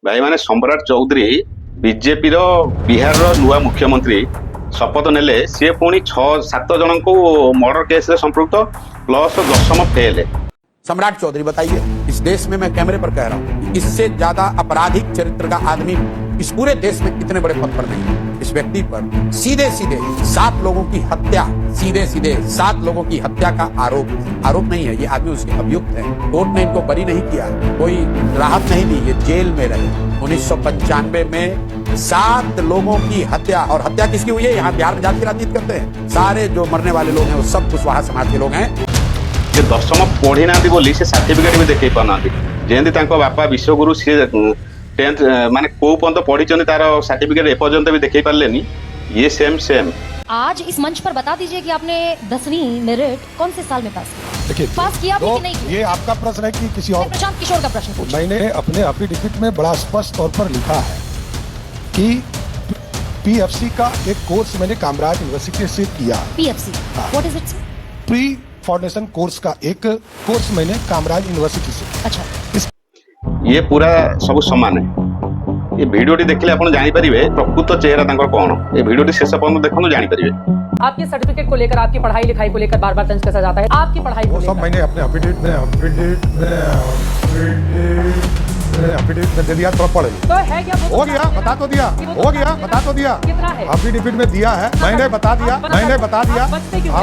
भाई माने सम्राट चौधरी बीजेपी रो बिहार रो नुआ मुख्यमंत्री शपथ नेले सी पुणी 6-7 जन को मर्डर केस रे संपृक्त प्लस 10 फेल है। सम्राट चौधरी बताइए, इस देश में मैं कैमरे पर कह रहा हूं कि इससे ज्यादा आपराधिक चरित्र का आदमी इस पूरे देश में इतने बड़े पद पर नहीं है। इस व्यक्ति पर सीधे सीधे 7 लोगों की हत्या, सीधे सीधे 7 लोगों की हत्या का आरोप नहीं है। ये आदमी उसके अभियुक्त है। कोर्ट ने इनको बरी नहीं किया, कोई राहत नहीं दी, ये जेल में रहे। 1995 में 7 लोगों की हत्या, और हत्या किसकी हुई है? यहाँ बिहार में जाति की राजनीति करते हैं। सारे जो मरने वाले लोग हैं वो सब कुशवाहा समाज के लोग हैं। जे 10वीं पढ़ी ना बोली से सर्टिफिकेट भी देखई पाना जेमती बापा विश्वगुरु सी 10th माने को पर्यंत पढ़ी तार सर्टिफिकेट एपर्यंत भी देखई पारे। ये सेम आज इस मंच पर बता दीजिए कि आपने 10वीं मेरिट कौन से साल में पास किया भी कि नहीं किया? ये आपका प्रश्न है कि किसी और? प्रशांत किशोर का प्रश्न पूछिए। मैंने अपने एफिडेविट में बड़ा स्पष्ट तौर पर लिखा है कि पीएफसी का एक कोर्स मैंने कामराज यूनिवर्सिटी से किया। PFC what is it? Pre foundation course का एक कोर्स मैंने कामराज यूनिवर्सिटी से। अच्छा, ये पूरा सब समान है। ये वीडियो देखले आपण जानि परिबे प्रकृत चेहरा तांकर कोन। ये वीडियो शेष पर्यंत देखनु जानि परिबे। आपके सर्टिफिकेट को लेकर, आपकी पढ़ाई लिखाई को लेकर बार-बार तंज कसा जाता है। आपकी पढ़ाई को वो सब मैंने अपने एफिडेविट में दे दिया। थोड़ा पढ़ लीजिए। तो है क्या? हो गया, बता तो दिया। हो गया, बता तो दिया। कितना है? एफिडेविट में दिया है, मैंने बता दिया। बचते क्यों हैं?